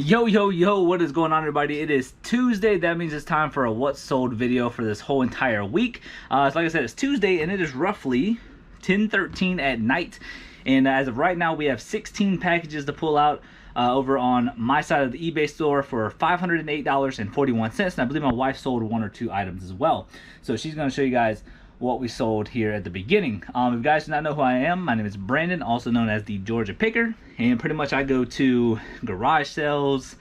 Yo, what is going on, everybody? It is Tuesday. That means it's time for a what's sold video for this whole entire week. So like I said, it's Tuesday and it is roughly 10:13 at night, and as of right now we have 16 packages to pull out over on my side of the eBay store for $508.41, and I believe my wife sold one or two items as well. So she's going to show you guys what we sold here at the beginning. If you guys do not know who I am, my name is Brandon, also known as the Georgia Picker, and pretty much I go to garage sales,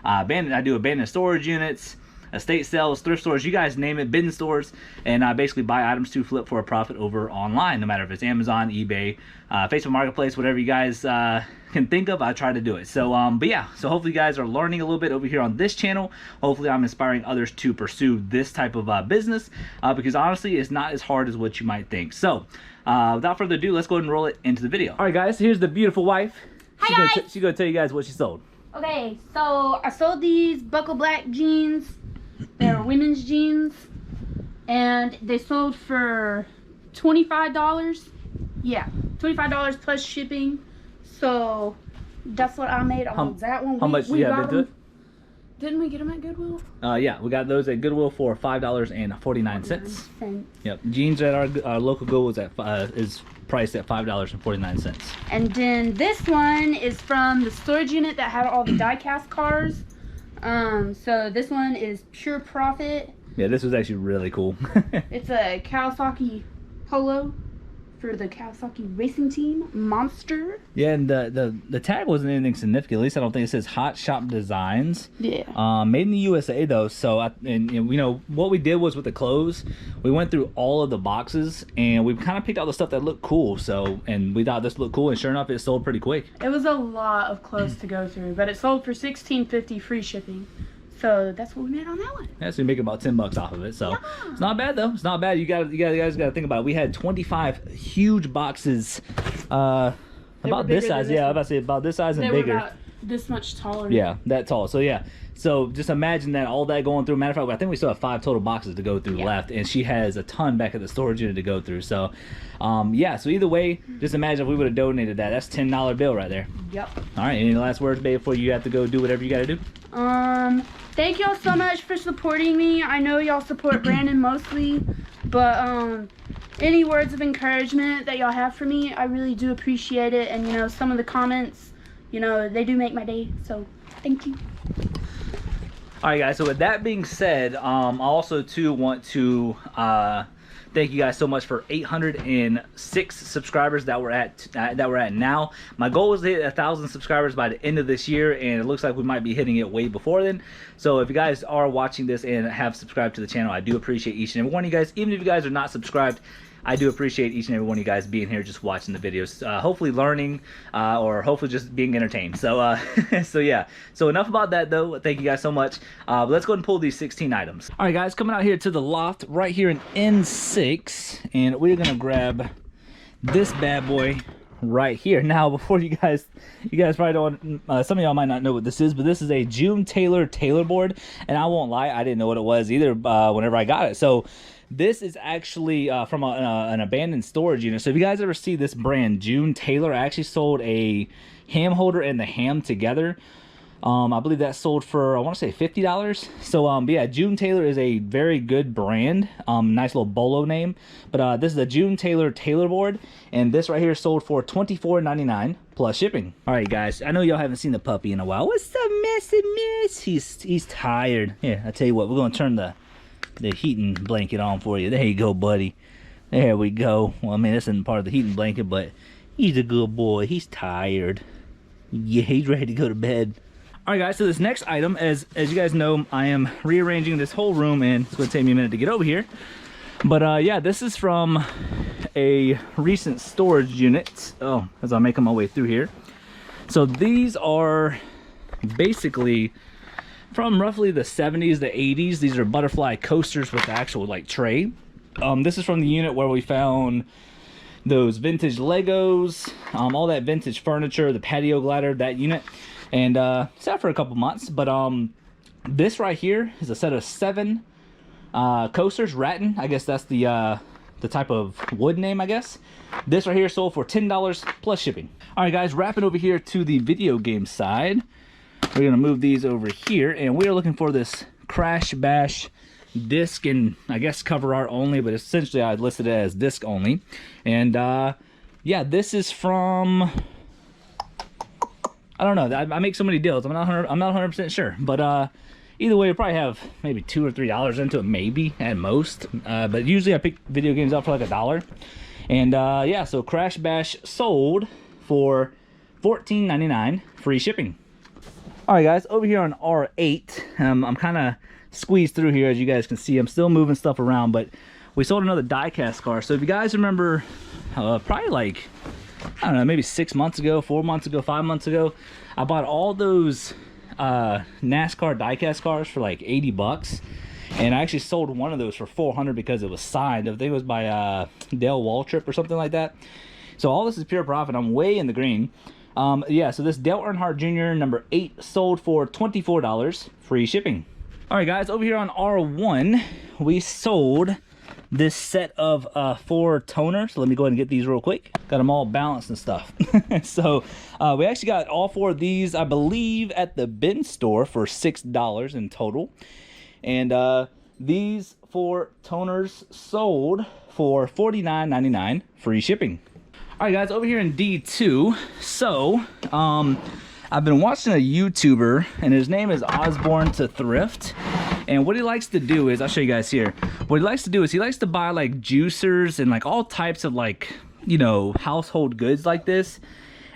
I do abandoned storage units, estate sales, thrift stores, you guys name it, bin stores, and I basically buy items to flip for a profit over online, no matter if it's Amazon, eBay, Facebook Marketplace, whatever you guys can think of, I try to do it. So but yeah, so hopefully you guys are learning a little bit over here on this channel. Hopefully I'm inspiring others to pursue this type of business, because honestly it's not as hard as what you might think. So without further ado, let's go ahead and roll it into the video. All right guys, here's the beautiful wife. She's gonna tell you guys what she sold. Okay, so I sold these buckle black jeans. They're women's jeans, and they sold for $25. Yeah, $25 plus shipping. So that's what I made on that one. How much do you have into it? Didn't we get them at Goodwill? Yeah, we got those at Goodwill for $5.49. Yep, jeans at our local Goodwill is priced at $5.49. And then this one is from the storage unit that had all the die-cast cars. So this one is pure profit. Yeah, this was actually really cool. It's a Kawasaki Polo for the Kawasaki racing team, Monster. Yeah, and the tag wasn't anything significant. At least I don't think it says Hot Shop Designs. Yeah. Made in the USA though. So and you know what we did was with the clothes, we went through all of the boxes and we kind of picked out the stuff that looked cool. So and we thought this looked cool, and sure enough, it sold pretty quick. It was a lot of clothes to go through, but it sold for $16.50 free shipping. So that's what we made on that one. Yeah, so you make about $10 off of it. So yeah. It's not bad though. It's not bad. You guys got to think about it. We had 25 huge boxes, about this size. Yeah, I was about to say about this size and they bigger. Were about this much taller. Yeah, that tall. So yeah. So just imagine that, all that going through. Matter of fact, I think we still have 5 total boxes to go through left, and she has a ton back at the storage unit to go through. So, yeah. So either way, just imagine if we would have donated that. That's $10 bill right there. Yep. All right. Any last words, babe, before you have to go do whatever you got to do? Thank y'all so much for supporting me. I know y'all support Brandon mostly, but any words of encouragement that y'all have for me, I really do appreciate it. And you know, some of the comments, you know, they do make my day. So thank you. All right, guys, so with that being said, I also too want to thank you guys so much for 806 subscribers that we're at now. My goal was to hit 1,000 subscribers by the end of this year, and it looks like we might be hitting it way before then. So if you guys are watching this and have subscribed to the channel, I do appreciate each and every one of you guys. Even if you guys are not subscribed, I do appreciate each and every one of you guys being here, just watching the videos, hopefully learning, or hopefully just being entertained. So, so yeah. So enough about that though. Thank you guys so much. But let's go ahead and pull these 16 items. All right, guys, coming out here to the loft right here in N6, and we're gonna grab this bad boy right here. Now, before you guys probably don't, some of y'all might not know what this is, but this is a June Taylor board, and I won't lie, I didn't know what it was either whenever I got it. So this is actually from an abandoned storage unit. So if you guys ever see this brand, June Taylor, I actually sold a ham holder and the ham together. I believe that sold for, I want to say $50. So but yeah, June Taylor is a very good brand. Nice little bolo name. But this is a June Taylor board, and this right here sold for $24.99 plus shipping. All right, guys, I know y'all haven't seen the puppy in a while. What's up, messy miss? He's tired. Here, I tell you what, we're gonna turn the heating blanket on for you. There you go, buddy. There we go. Well, I mean, this isn't part of the heating blanket, but he's a good boy. He's tired. Yeah, he's ready to go to bed. All right, guys, so this next item, as you guys know, I am rearranging this whole room, and it's going to take me a minute to get over here. But yeah, this is from a recent storage unit. Oh, as I'm making my way through here. So these are basically from roughly the 70s, the 80s. These are butterfly coasters with the actual like tray. This is from the unit where we found those vintage Legos, all that vintage furniture, the patio glider, that unit. And sat for a couple months, but this right here is a set of 7 coasters, rattan. I guess that's the type of wood name, I guess. This right here sold for $10 plus shipping. All right, guys, wrapping over here to the video game side. we're gonna move these over here, and we are looking for this Crash Bash disc, and I guess cover art only, but essentially I listed it as disc only. And yeah, this is from, I don't know, I make so many deals, I'm not 100% sure, but either way, you'll probably have maybe $2 or $3 into it, maybe at most. But usually I pick video games up for like $1. And yeah, so Crash Bash sold for $14.99, free shipping. All right, guys, over here on R8, I'm kind of squeezed through here, as you guys can see. I'm still moving stuff around, but we sold another die-cast car. So if you guys remember, probably like, I don't know, maybe 6 months ago, 4 months ago, 5 months ago, I bought all those NASCAR die-cast cars for like 80 bucks, and I actually sold one of those for 400 because it was signed. I think it was by Dale Waltrip or something like that. So all this is pure profit. I'm way in the green. Yeah, so this Dale Earnhardt Jr. number 8 sold for $24, free shipping. All right, guys, over here on R1, we sold this set of 4 toners. So let me go ahead and get these real quick. Got them all balanced and stuff. So we actually got all 4 of these, I believe, at the bin store for $6 in total. And these 4 toners sold for $49.99, free shipping. All right, guys, over here in D2. So I've been watching a YouTuber, and his name is Osborne to Thrift. And what he likes to do is, I'll show you guys here. What he likes to do is he likes to buy like juicers and like all types of like, you know, household goods like this.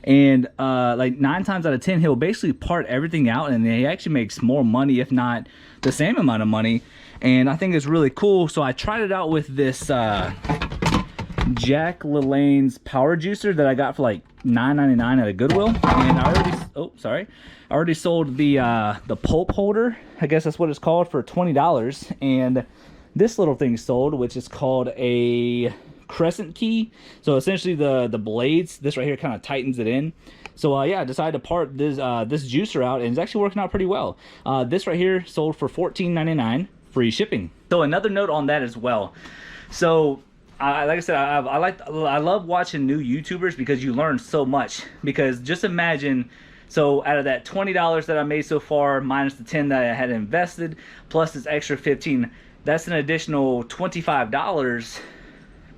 And like 9 times out of 10, he'll basically part everything out, and he actually makes more money, if not the same amount of money. And I think it's really cool. So I tried it out with this Jack LaLanne's power juicer that I got for like $9.99 at a Goodwill. And I already sold the pulp holder, I guess that's what it's called, for $20. And this little thing sold, which is called a crescent key. So essentially the blades, this right here kind of tightens it in. So yeah, I decided to part this this juicer out, and it's actually working out pretty well. This right here sold for $14.99, free shipping. So another note on that as well. So like I said, I love watching new YouTubers because you learn so much. Because just imagine, so out of that $20 that I made so far, minus the 10 that I had invested, plus this extra 15, that's an additional $25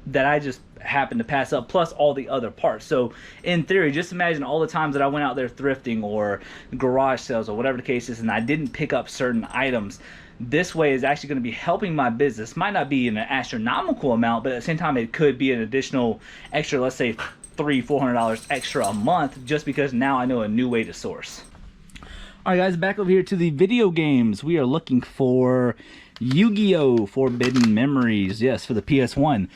that I just happened to pass up, plus all the other parts. So in theory, just imagine all the times that I went out there thrifting or garage sales or whatever the case is, and I didn't pick up certain items. This way is actually going to be helping my business. Might not be an astronomical amount, but at the same time, it could be an additional extra, let's say $300-400 extra a month, just because now I know a new way to source. All right, guys, back over here to the video games. We are looking for Yu-Gi-Oh! Forbidden Memories. Yes, for the PS1.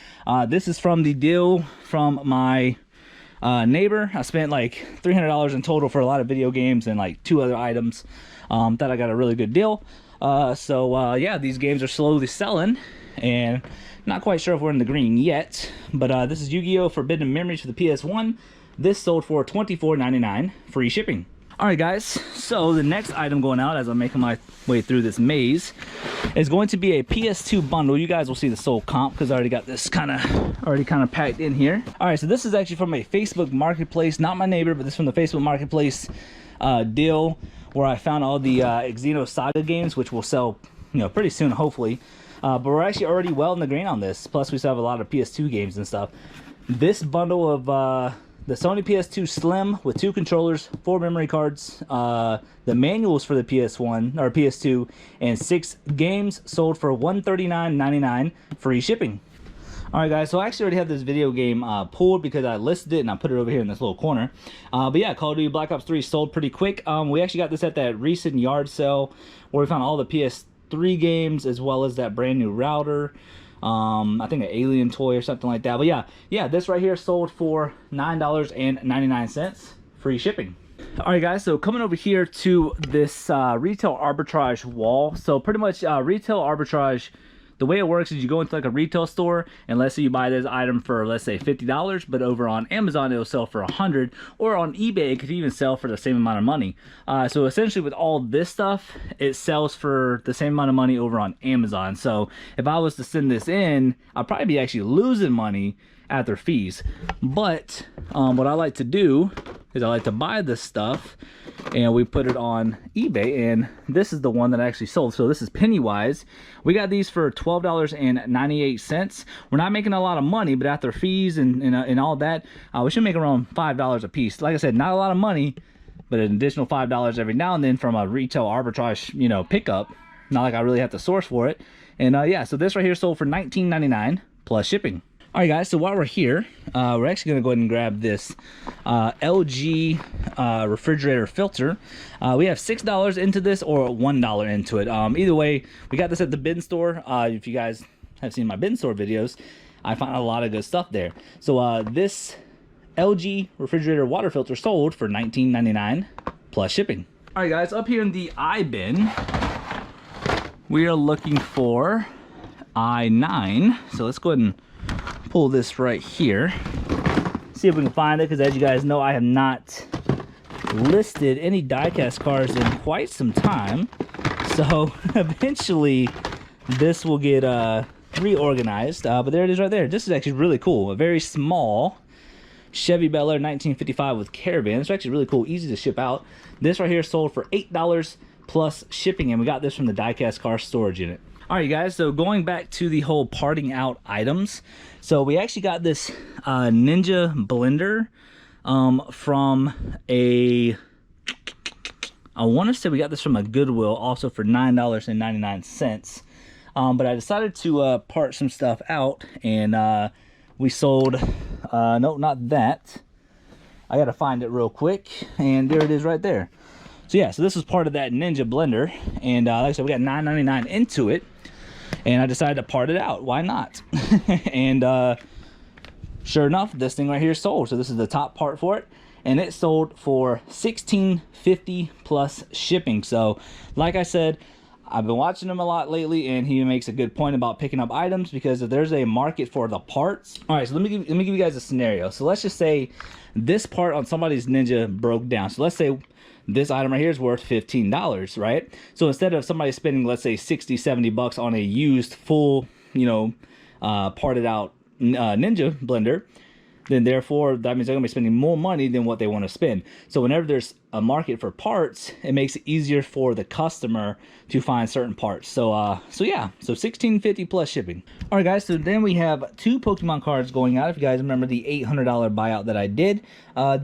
This is from the deal from my neighbor. I spent like $300 in total for a lot of video games and like 2 other items. That I got a really good deal. So yeah, these games are slowly selling, and not quite sure if we're in the green yet, but this is Yu-Gi-Oh! Forbidden Memories for the PS1. This sold for $24.99, free shipping. All right, guys, so the next item going out as I'm making my way through this maze is going to be a PS2 bundle. You guys will see the sold comp because I already got this kind of packed in here. All right, so this is actually from a Facebook Marketplace, not my neighbor, but this is from the Facebook Marketplace deal, where I found all the Xeno Saga games, which will sell, you know, pretty soon, hopefully. But we're actually already well in the green on this. Plus, we still have a lot of PS2 games and stuff. This bundle of the Sony PS2 Slim with 2 controllers, 4 memory cards, the manuals for the PS1 or PS2, and 6 games sold for $139.99, free shipping. All right, guys, so I actually already have this video game pulled because I listed it and I put it over here in this little corner. But yeah, Call of Duty Black Ops 3 sold pretty quick. We actually got this at that recent yard sale where we found all the PS3 games as well as that brand new router. I think an alien toy or something like that. But yeah, this right here sold for $9.99, free shipping. All right, guys, so coming over here to this retail arbitrage wall. So pretty much retail arbitrage, the way it works is you go into like a retail store, and let's say you buy this item for, let's say, $50, but over on Amazon it'll sell for $100, or on eBay it could even sell for the same amount of money. So essentially with all this stuff, it sells for the same amount of money over on Amazon. So if I was to send this in, I'd probably be actually losing money after fees. But what I like to do is I like to buy this stuff and we put it on eBay, and this is the one that I actually sold. So this is Pennywise. We got these for $12.98. We're not making a lot of money, but after fees and all that, we should make around $5 a piece. Like I said, not a lot of money, but an additional $5 every now and then from a retail arbitrage, you know, pickup. Not like I really have to source for it. And yeah, so this right here sold for $19.99 plus shipping. All right, guys, so while we're here, we're actually gonna go ahead and grab this LG refrigerator filter. We have $6 into this or $1 into it. Either way, we got this at the bin store. If you guys have seen my bin store videos, I found a lot of good stuff there. So this LG refrigerator water filter sold for $19.99 plus shipping. All right, guys, up here in the iBin, we are looking for I9. So let's go ahead and pull this right here, see if we can find it, because as you guys know, I have not listed any diecast cars in quite some time. So eventually this will get reorganized, but there it is right there. This is actually really cool. A very small Chevy Bel Air 1955 with caravan. It's actually really cool, easy to ship out. This right here sold for $8 plus shipping, and we got this from the diecast car storage unit. All right, guys, so going back to the whole parting out items, so we actually got this Ninja blender from a, I want to say we got this from a Goodwill, also for $9.99. But I decided to part some stuff out, and we sold, no, not that. I got to find it real quick, and there it is right there. So yeah, so this was part of that Ninja blender, and like I said, we got $9.99 into it, and I decided to part it out. Why not? And sure enough, this thing right here sold. So this is the top part for it, and it sold for $16.50 plus shipping. So like I said, I've been watching him a lot lately, and he makes a good point about picking up items, because if there's a market for the parts. All right, so let me give you guys a scenario. So let's just say this part on somebody's Ninja broke down. So let's say this item right here is worth $15, right? So instead of somebody spending, let's say, 60, 70 bucks on a used full, you know, parted out Ninja blender, then therefore that means they're gonna be spending more money than what they want to spend. So whenever there's a market for parts, it makes it easier for the customer to find certain parts. So so yeah, so $16.50 plus shipping. All right, guys, so then we have two Pokemon cards going out. If you guys remember the $800 buyout that I did,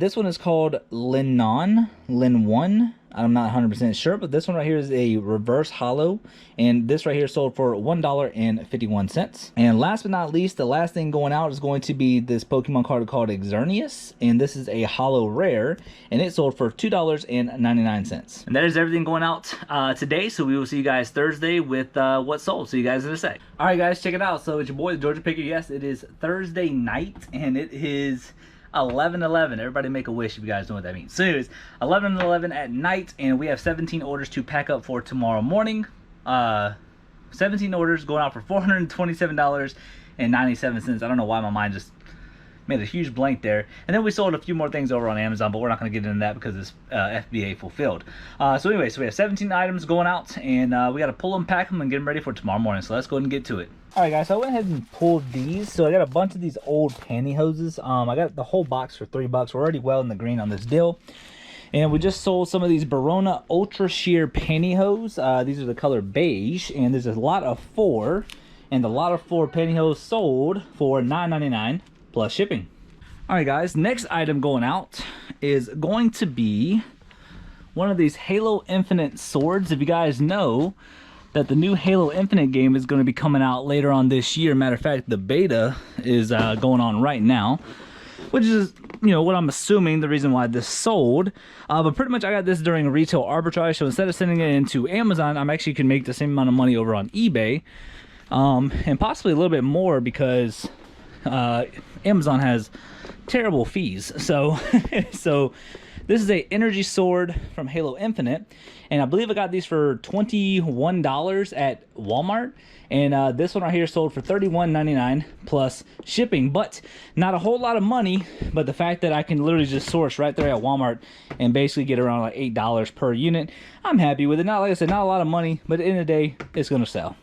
this one is called Lin 1. I'm not 100% sure, but this one right here is a reverse holo, and this right here sold for $1.51. And last but not least, the last thing going out is going to be this Pokemon card called Xerneas, and this is a holo rare, and it sold for $2.99. And that is everything going out today, so we will see you guys Thursday with what sold. See you guys in a sec. All right, guys, check it out. So it's your boy, the Georgia Picker. Yes, it is Thursday night, and it is 11:11. Everybody make a wish if you guys know what that means. So anyways, 11:11 at night, and we have 17 orders to pack up for tomorrow morning. 17 orders going out for $427.97. I don't know why my mind just made a huge blank there. And then we sold a few more things over on Amazon, but we're not going to get into that because it's FBA fulfilled. So anyway, so we have 17 items going out, and we got to pull them, pack them, and get them ready for tomorrow morning. So let's go ahead and get to it. All right, guys, so I went ahead and pulled these. So I got a bunch of these old pantyhoses. I got the whole box for $3. We're already well in the green on this deal. And we just sold some of these Barona Ultra Sheer pantyhose. These are the color beige, and there's a lot of 4. And the lot of 4 pantyhose sold for $9.99 plus shipping. All right, guys, next item going out is going to be one of these Halo Infinite swords. If you guys know that the new Halo Infinite game is going to be coming out later on this year. Matter of fact, the beta is going on right now, which is, you know, what I'm assuming the reason why this sold. But pretty much I got this during retail arbitrage, so instead of sending it into Amazon, I'm actually can make the same amount of money over on eBay, and possibly a little bit more, because Amazon has terrible fees. So so this is a energy sword from Halo Infinite, and I believe I got these for $21 at Walmart, and this one right here sold for $31.99 plus shipping. But not a whole lot of money, but the fact that I can literally just source right there at Walmart and basically get around like $8 per unit, I'm happy with it. Not, like I said, not a lot of money, but at the end of the day, it's gonna sell.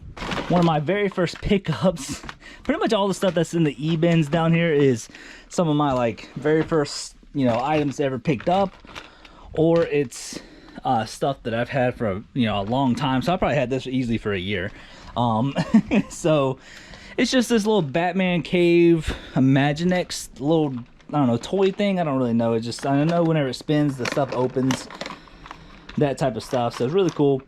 One of my very first pickups, pretty much all the stuff that's in the e-bins down here is some of my like very first you know, items ever picked up, or it's stuff that I've had for a long time. So I probably had this easily for a year. So it's just this little Batman cave Imaginext little, I don't know, toy thing. I don't really know. It just, I know whenever it spins, the stuff opens, that type of stuff. So it's really cool.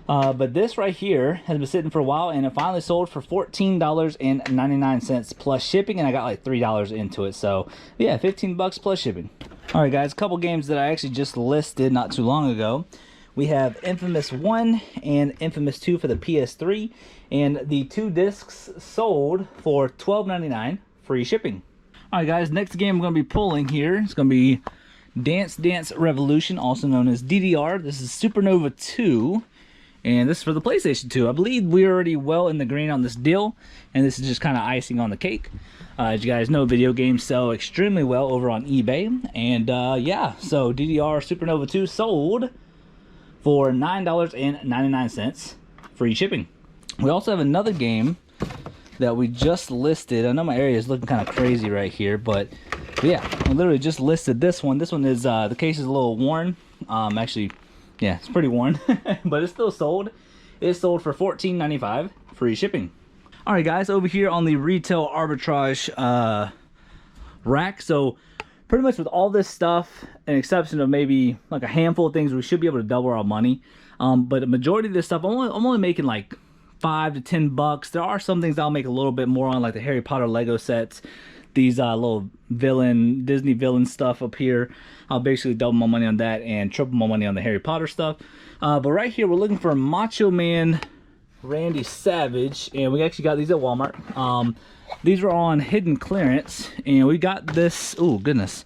But this right here has been sitting for a while, and it finally sold for $14.99 plus shipping, and I got like $3 into it. So yeah, 15 bucks plus shipping. All right, guys, a couple games that I actually just listed not too long ago. We have Infamous 1 and Infamous 2 for the PS3, and the 2 discs sold for $12.99, free shipping. All right, guys, next game I'm going to be pulling here is going to be Dance Dance Revolution, also known as DDR. This is Supernova 2, and this is for the PlayStation 2. I believe we're already well in the green on this deal, and this is just kind of icing on the cake. As you guys know, video games sell extremely well over on eBay, and yeah, so DDR Supernova 2 sold for $9.99, free shipping. We also have another game that we just listed. I know my area is looking kind of crazy right here, but yeah, I literally just listed this one. This one is, the case is a little worn. Actually, yeah, it's pretty worn, but it's still sold. It's sold for $14.95, free shipping. All right, guys, over here on the retail arbitrage rack. So pretty much with all this stuff, an exception of maybe like a handful of things, we should be able to double our money. But the majority of this stuff, I'm only making like $5 to $10. There are some things I'll make a little bit more on, like the Harry Potter Lego sets, these little Disney villain stuff up here. I'll basically double my money on that and triple my money on the Harry Potter stuff. But right here, we're looking for Macho Man Randy Savage, and we actually got these at Walmart. These were on hidden clearance, and we got this, oh goodness,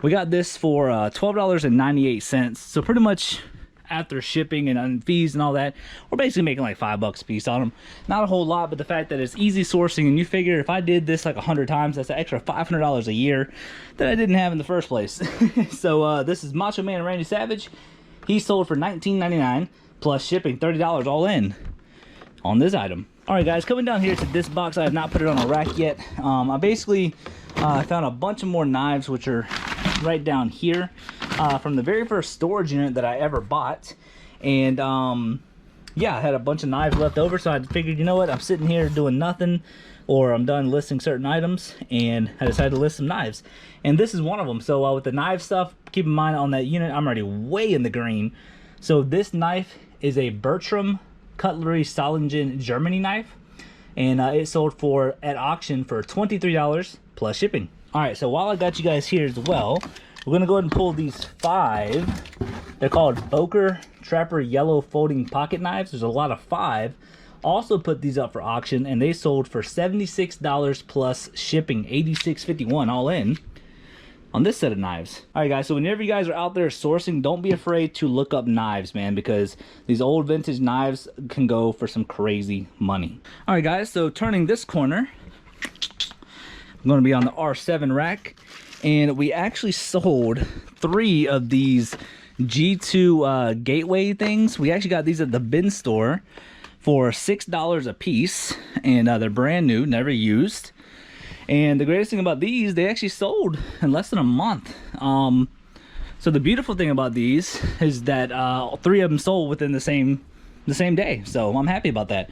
we got this for $12.98. So pretty much after shipping and fees and all that, we're basically making like $5 a piece on them. Not a whole lot, but the fact that it's easy sourcing, and you figure if I did this like 100 times, that's an extra $500 a year that I didn't have in the first place. So this is Macho Man Randy Savage. He sold for $19.99 plus shipping, $30 all in on this item. All right, guys, coming down here to this box, I have not put it on a rack yet. I basically found a bunch of more knives, which are right down here, from the very first storage unit that I ever bought. And yeah, I had a bunch of knives left over, so I figured, you know what, I'm sitting here doing nothing, or I'm done listing certain items, and I decided to list some knives. And this is one of them. So with the knife stuff, keep in mind on that unit, I'm already way in the green. So this knife is a Bertram Cutlery Solingen Germany knife, and it sold for at auction for $23 plus shipping. All right, so while I got you guys here as well, we're gonna go ahead and pull these 5. They're called Boker Trapper Yellow Folding Pocket Knives. There's a lot of 5. Also put these up for auction, and they sold for $76 plus shipping, $86.51 all in on this set of knives. All right, guys, so whenever you guys are out there sourcing, don't be afraid to look up knives, man, because these old vintage knives can go for some crazy money. All right, guys, so turning this corner, I'm going to be on the R7 rack, and we actually sold 3 of these G2 gateway things. We actually got these at the bin store for $6 a piece, and they're brand new, never used. And the greatest thing about these, they actually sold in less than a month. So the beautiful thing about these is that 3 of them sold within the same day. So I'm happy about that.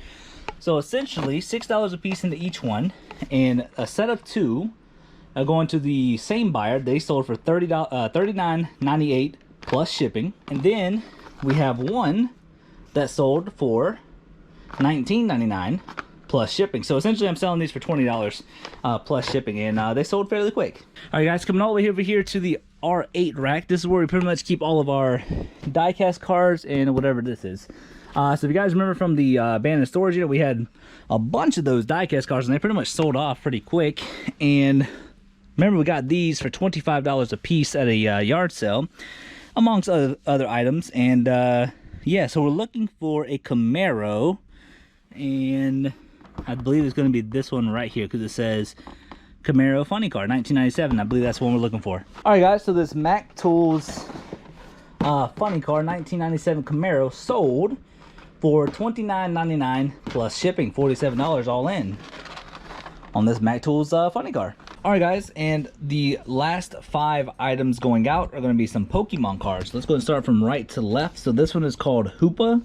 So essentially $6 a piece into each one, and a set of 2 going to the same buyer. They sold for $39.98 plus shipping. And then we have one that sold for $19.99 plus shipping. So essentially I'm selling these for $20 plus shipping, and they sold fairly quick. All right, guys, coming all the way over here to the R8 rack. This is where we pretty much keep all of our die-cast cards and whatever this is. So if you guys remember from the abandoned storage unit, we had a bunch of those die-cast cards, and they pretty much sold off pretty quick. And remember, we got these for $25 a piece at a yard sale, amongst other items. And yeah, so we're looking for a Camaro, and I believe it's going to be this one right here, because it says Camaro Funny Car 1997. I believe that's the one we're looking for. All right, guys, so this Mac Tools Funny Car 1997 Camaro sold for $29.99 plus shipping, $47 all in on this Mac Tools Funny Car. All right, guys, and the last 5 items going out are going to be some Pokemon cards. Let's go and start from right to left. So this one is called Hoopa,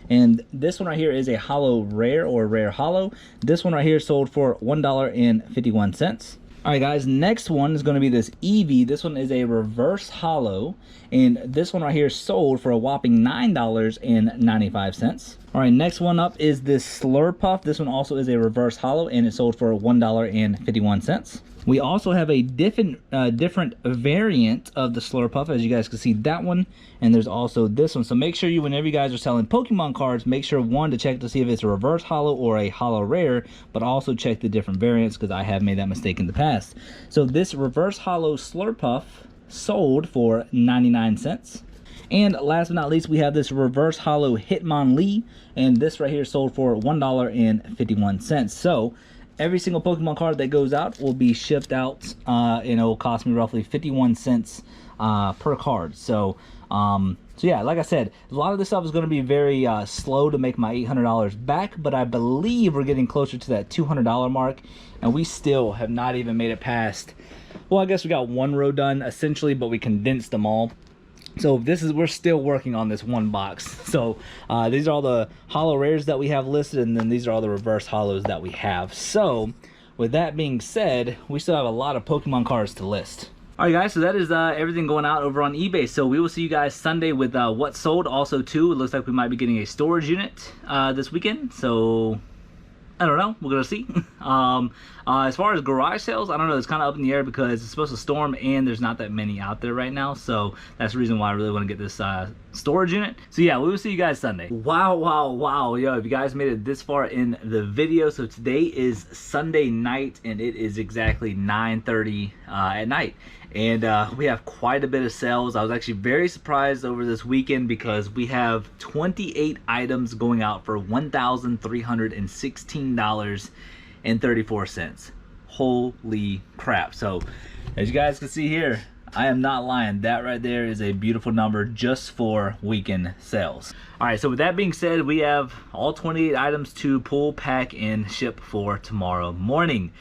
and this one right here is a holo rare or rare holo. This one right here sold for $1.51. All right, guys, next one is going to be this Eevee. This one is a reverse holo, and this one right here sold for a whopping $9.95. All right, next one up is this Slurpuff. This one also is a reverse holo, and it sold for $1.51. We also have a different variant of the Slurpuff, as you guys can see that one, and there's also this one. So make sure whenever you guys are selling Pokemon cards, make sure to check to see if it's a reverse holo or a holo rare, but also check the different variants because I have made that mistake in the past. So this reverse holo Slurpuff sold for 99 cents. And last but not least, we have this reverse holo Hitmonlee, and this right here sold for $1.51. So every single Pokemon card that goes out will be shipped out, and it will cost me roughly 51 cents per card. So yeah, like I said, a lot of this stuff is going to be very slow to make my $800 back, but I believe we're getting closer to that $200 mark, and we still have not even made it past. Well, I guess we got one row done essentially, but we condensed them all. So we're still working on this one box. So these are all the holo rares that we have listed, and then these are all the reverse holos that we have. So with that being said, we still have a lot of Pokemon cards to list. All right, guys, so that is everything going out over on eBay. So we will see you guys Sunday with what sold. Also too, it looks like we might be getting a storage unit this weekend, so I don't know, we're gonna see. As far as garage sales, I don't know, it's kind of up in the air because it's supposed to storm and there's not that many out there right now, so that's the reason why I really want to get this storage unit. So yeah, we will see you guys Sunday. Wow, yo, if you guys made it this far in the video, so today is Sunday night and it is exactly 9:30 at night, and we have quite a bit of sales. I was actually very surprised over this weekend because we have 28 items going out for $1,316.34. Holy crap. So as you guys can see here, I am not lying, that right there is a beautiful number just for weekend sales. All right, so with that being said, we have all 28 items to pull, pack, and ship for tomorrow morning.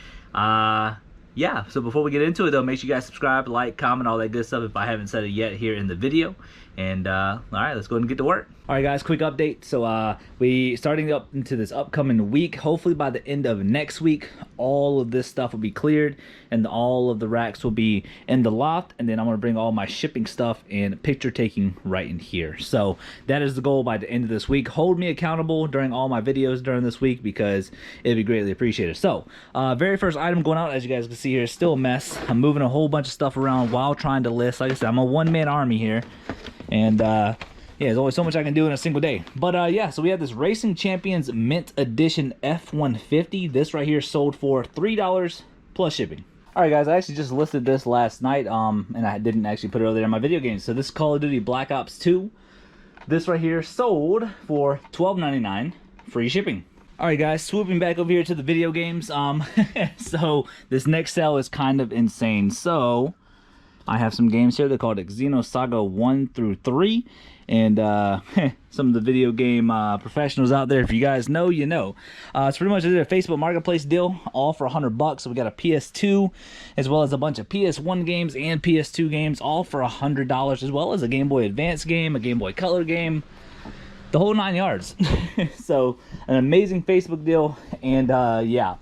Yeah, so before we get into it though, make sure you guys subscribe, like, comment, all that good stuff if I haven't said it yet here in the video. And all right, let's go ahead and get to work. All right, guys, quick update. So we starting up into this upcoming week. Hopefully by the end of next week, all of this stuff will be cleared and all of the racks will be in the loft. And then I'm gonna bring all my shipping stuff and picture taking right in here. So that is the goal by the end of this week. Hold me accountable during all my videos during this week because it'd be greatly appreciated. So very first item going out, as you guys can see here, is still a mess. I'm moving a whole bunch of stuff around while trying to list. Like I said, I'm a one-man army here. And yeah, there's only so much I can do in a single day. But yeah, so we have this Racing Champions Mint Edition F-150. This right here sold for $3 plus shipping. All right, guys, I actually just listed this last night, and I didn't actually put it over there in my video games. So this is Call of Duty Black Ops 2. This right here sold for $12.99, free shipping. All right, guys, swooping back over here to the video games. So this next sale is kind of insane. So I have some games here. They're called Xenosaga 1 through 3. And some of the video game professionals out there, if you guys know, you know. It's pretty much a Facebook Marketplace deal, all for $100. So we got a PS2, as well as a bunch of PS1 games and PS2 games, all for $100, as well as a Game Boy Advance game, a Game Boy Color game, the whole 9 yards. So an amazing Facebook deal. And yeah,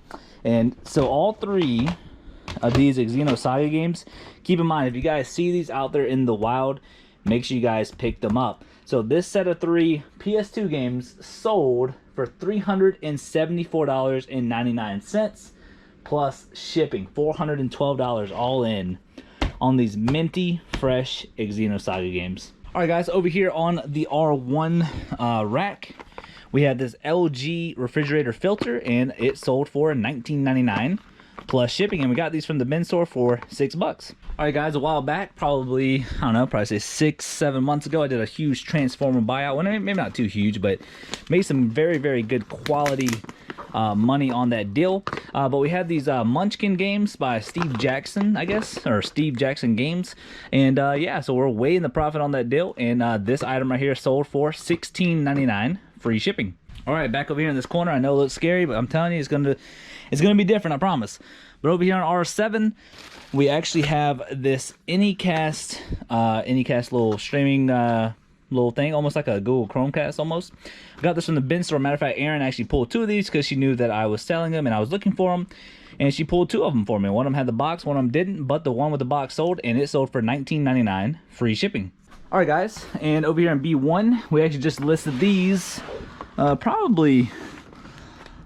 and so all 3 of these Xenosaga games, keep in mind, if you guys see these out there in the wild, make sure you guys pick them up. So this set of 3 PS2 games sold for $374.99 plus shipping, $412 all in on these minty fresh Xenosaga games. All right, guys, over here on the R1 rack, we have this LG refrigerator filter, and it sold for $19.99 plus shipping, and we got these from the men's store for $6. All right, guys, a while back, probably, I don't know, probably say 6-7 months ago, I did a huge Transformer buyout. Well, maybe not too huge, but made some very, very good quality money on that deal. But we had these Munchkin games by Steve Jackson, I guess, or Steve Jackson Games. And yeah, so we're way in the profit on that deal. And this item right here sold for $16.99, free shipping. All right, back over here in this corner. I know it looks scary, but I'm telling you, it's gonna be different, I promise. But over here on R7, we actually have this Anycast little streaming little thing, almost like a Google Chromecast almost. I got this from the bin store. Matter of fact, Erin actually pulled 2 of these because she knew that I was selling them and I was looking for them. And she pulled 2 of them for me. One of them had the box, one of them didn't, but the one with the box sold, and it sold for $19.99, free shipping. All right, guys, and over here in B1, we actually just listed these probably,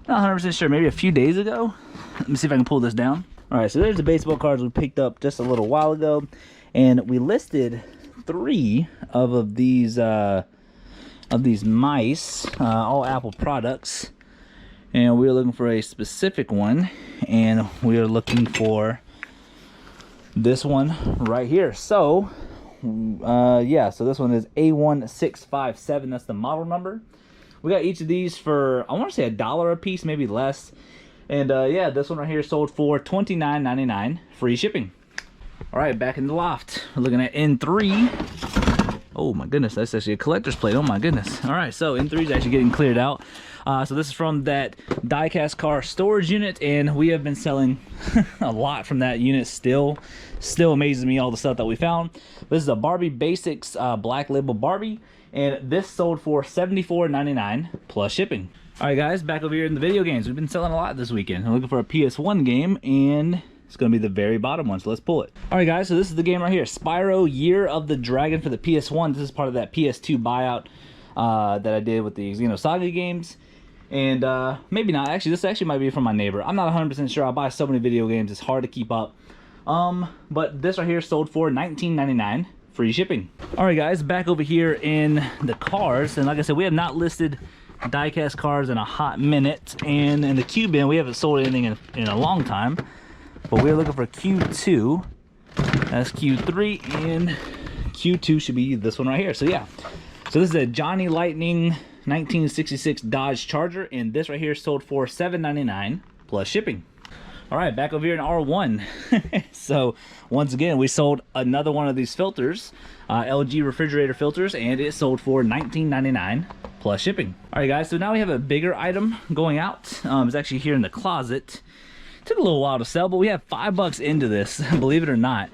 not 100% sure, maybe a few days ago. Let me see if I can pull this down. All right, so there's the baseball cards we picked up just a little while ago, and we listed 3 of these mice, all Apple products. And we are looking for a specific one, and we are looking for this one right here. So yeah, so this one is A1657. That's the model number. We got each of these for, I want to say $1 a piece, maybe less. And yeah, this one right here sold for $29.99, free shipping. All right, back in the loft, we're looking at N3. Oh my goodness, that's actually a collector's plate. Oh my goodness. All right, so N3 is actually getting cleared out. So this is from that die-cast car storage unit, and we have been selling a lot from that unit still. Still amazes me all the stuff that we found. This is a Barbie Basics Black Label Barbie, and this sold for $74.99 plus shipping. All right, guys, back over here in the video games. We've been selling a lot this weekend. I'm looking for a PS1 game, and it's going to be the very bottom one, so let's pull it. All right, guys, so this is the game right here, Spyro Year of the Dragon for the PS1. This is part of that PS2 buyout that I did with the Xenosaga games. And maybe not, actually, this actually might be from my neighbor. I'm not 100% sure. I buy so many video games, it's hard to keep up. But this right here sold for $19.99, free shipping. All right, guys, back over here in the cars. And like I said, we have not listed die-cast cars in a hot minute. And in the Q bin, we haven't sold anything in a long time. But we're looking for Q2. That's Q3, and Q2 should be this one right here. So yeah, so this is a Johnny Lightning 1966 Dodge Charger, and this right here sold for $7.99 plus shipping. All right, back over here in R1. So once again, we sold another one of these filters, LG refrigerator filters, and it sold for $19.99 plus shipping. All right, guys, so now we have a bigger item going out. It's actually here in the closet. Took a little while to sell, but we have $5 into this, believe it or not.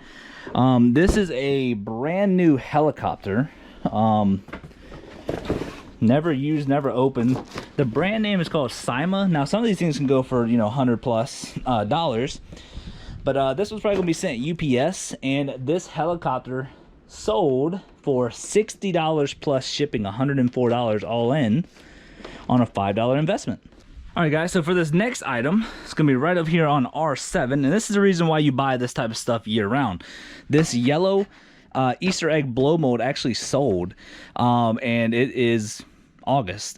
This is a brand new helicopter. Never used, never opened. The brand name is called Sima. Now, some of these things can go for, you know, $100+ dollars. But this was probably gonna be sent UPS, and this helicopter sold for $60 plus shipping, $104 all in on a $5 investment. All right, guys, so for this next item, it's gonna be right up here on R7, and this is the reason why you buy this type of stuff year round. This yellow Easter egg blow mold actually sold, and it is August.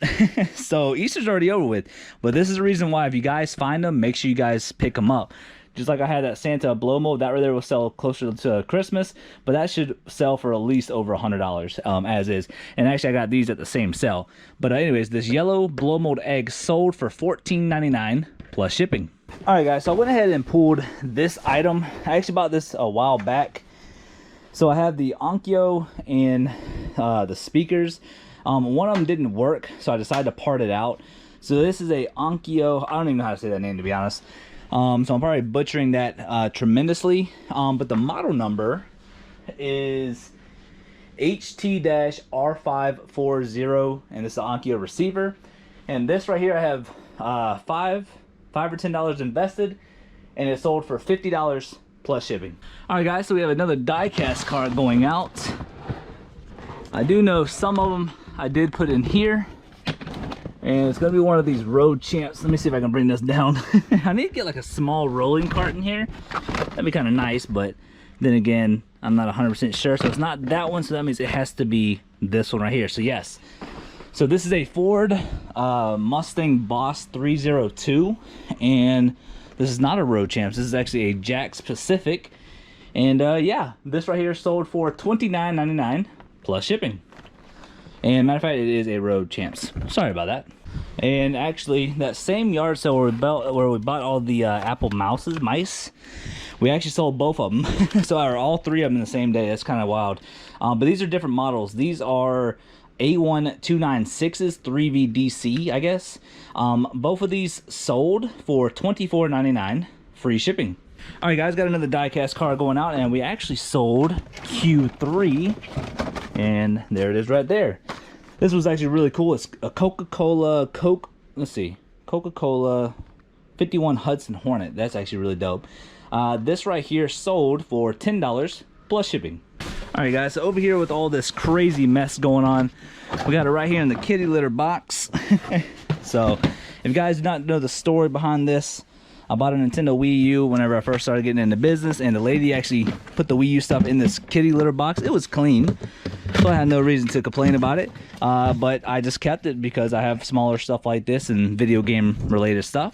So Easter's already over with, but this is the reason why if you guys find them, make sure you guys pick them up. Just like I had that Santa blow mold, that right there will sell closer to Christmas, but that should sell for at least over $100 as is. And actually I got these at the same sale. But anyways, this yellow blow mold egg sold for $14.99 plus shipping. All right, guys, so I went ahead and pulled this item. I actually bought this a while back. So I have the Onkyo and the speakers. One of them didn't work, so I decided to part it out. So this is a Onkyo, I don't even know how to say that name, to be honest. So I'm probably butchering that tremendously. But the model number is HT-R540, and this is the Onkyo receiver. And this right here, I have $5 or $10 invested, and it sold for $50 plus shipping. All right, guys, so we have another die-cast card going out. I do know some of them I did put in here, and it's gonna be one of these road champs. Let me see if I can bring this down. I need to get like a small rolling cart in here. That'd be kind of nice, but then again, I'm not 100% sure. So it's not that one, so that means it has to be this one right here. So yes, so this is a Ford Mustang Boss 302, and this is not a road champs. This is actually a Jack's Pacific, and yeah, this right here sold for $29.99 plus shipping. And matter of fact, it is a road champs. Sorry about that. And actually, that same yard sale where we bought all the Apple mice, we actually sold both of them. So all 3 of them in the same day. That's kind of wild. But these are different models. These are A1296s, 3V DC, I guess. Both of these sold for $24.99, free shipping. All right, guys, got another die-cast card going out, and we actually sold Q3, and there it is right there. This was actually really cool. It's a Coca-Cola, let's see, Coca-Cola 51 Hudson Hornet. That's actually really dope. This right here sold for $10 plus shipping. All right, guys, so over here with all this crazy mess going on, we got it right here in the kitty litter box. So if you guys do not know the story behind this, I bought a Nintendo Wii U whenever I first started getting into business, and the lady actually put the Wii U stuff in this kitty litter box. It was clean, so I had no reason to complain about it, but I just kept it because I have smaller stuff like this and video game related stuff.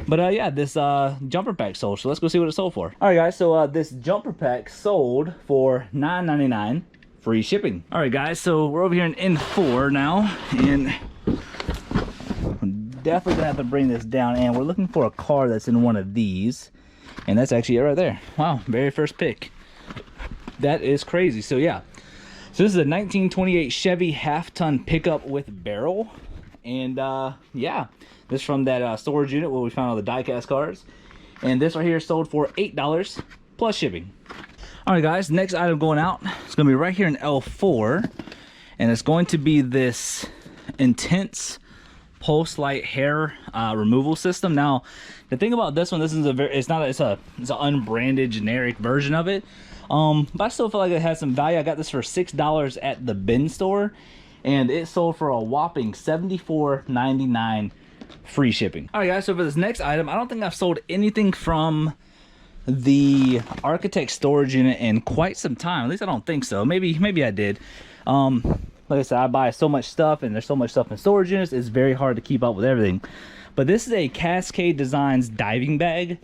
But yeah, this jumper pack sold, so let's go see what it sold for. All right, guys, so this jumper pack sold for $9.99, free shipping. All right, guys, so we're over here in N4 now, and definitely gonna have to bring this down, and we're looking for a car that's in one of these, and that's actually it right there. Wow, very first pick. That is crazy. So yeah, so this is a 1928 Chevy half-ton pickup with barrel, and yeah, this from that storage unit where we found all the die-cast cars, and this right here sold for $8 plus shipping. All right, guys, next item going out, it's gonna be right here in L4, and it's going to be this Intense Pulse Light hair removal system. Now the thing about this one, this is it's an unbranded generic version of it, but I still feel like it has some value. I got this for $6 at the bin store, and it sold for a whopping $74.99 free shipping. All right, guys, so for this next item, I don't think I've sold anything from the Architect storage unit in quite some time. At least I don't think so. Maybe I did. Like I said, I buy so much stuff, and there's so much stuff in storage units, it's very hard to keep up with everything. But this is a Cascade Designs diving bag,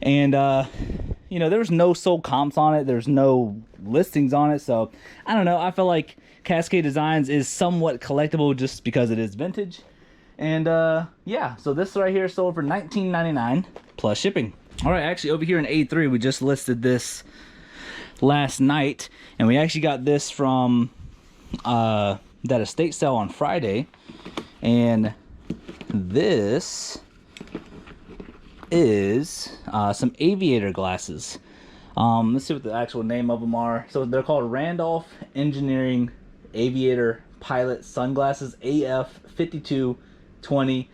and you know, there's no sold comps on it, there's no listings on it, so I don't know, I feel like Cascade Designs is somewhat collectible just because it is vintage. And yeah, so this right here sold for $19.99 plus shipping. All right, actually over here in A3, we just listed this last night, and we actually got this from that estate sale on Friday, and this is some aviator glasses. Let's see what the actual name of them are. So they're called Randolph Engineering Aviator Pilot Sunglasses AF 5220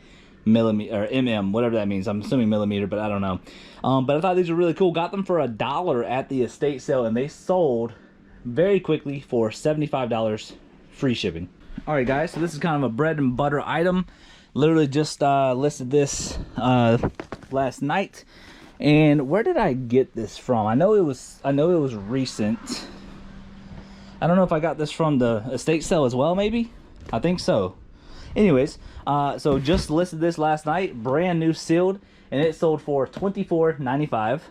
millimeter or mm, whatever that means. I'm assuming millimeter, but I don't know. But I thought these were really cool. Got them for $1 at the estate sale, and they sold very quickly for $75 free shipping. All right, guys, so this is kind of a bread and butter item. Literally just listed this last night. And where did I get this from? I know it was recent. I don't know if I got this from the estate sale as well, maybe. I think so. Anyways, so just listed this last night, brand new sealed, and it sold for $24.95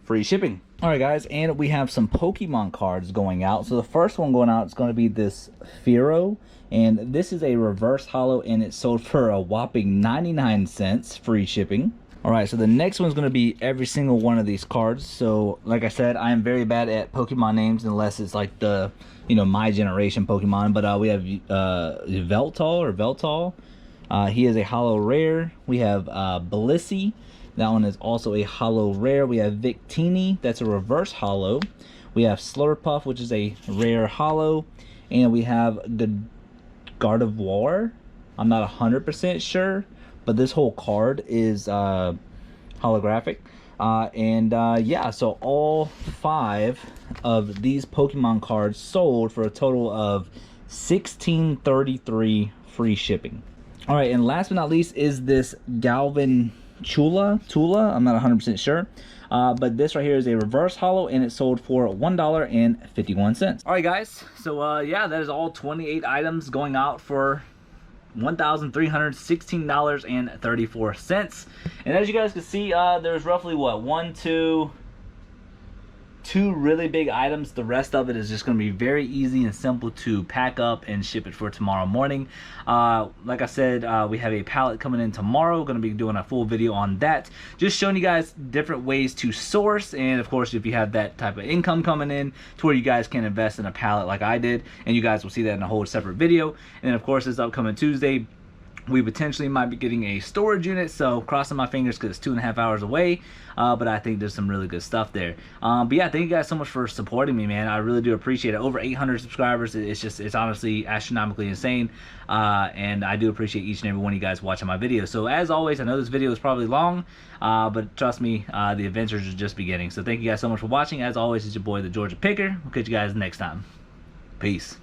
free shipping. All right, guys, and we have some Pokemon cards going out. So the first one going out is going to be this Firo, and this is a reverse holo, and it sold for a whopping 99 cents free shipping. All right, so the next one's going to be every single one of these cards. So like I said, I am very bad at Pokemon names unless it's like the, you know, my generation Pokemon. But we have Veltal. He is a holo rare. We have Blissey. That one is also a holo rare. We have Victini, that's a reverse holo. We have Slurpuff, which is a rare holo. And we have Gardevoir. I'm not 100% sure, but this whole card is holographic. Yeah, so all 5 of these Pokemon cards sold for a total of $16.33 free shipping. All right, and last but not least is this Galvin Tula, I'm not 100% sure, but this right here is a reverse holo, and it sold for $1.51. All right, guys, so yeah, that is all 28 items going out for $1,316.34. And as you guys can see, there's roughly what, 2 really big items. The rest of it is just going to be very easy and simple to pack up and ship it for tomorrow morning. Like I said, we have a pallet coming in tomorrow. Going to be doing a full video on that, just showing you guys different ways to source, and of course if you have that type of income coming in to where you guys can invest in a pallet like I did, and you guys will see that in a whole separate video. And then of course this upcoming Tuesday, We potentially might be getting a storage unit, so crossing my fingers because it's 2.5 hours away. But I think there's some really good stuff there. But yeah, thank you guys so much for supporting me, man. I really do appreciate it. Over 800 subscribers. It's honestly astronomically insane. And I do appreciate each and every one of you guys watching my videos. So as always, I know this video is probably long, but trust me, the adventures are just beginning. So thank you guys so much for watching. As always, it's your boy, the Georgia Picker. We'll catch you guys next time. Peace.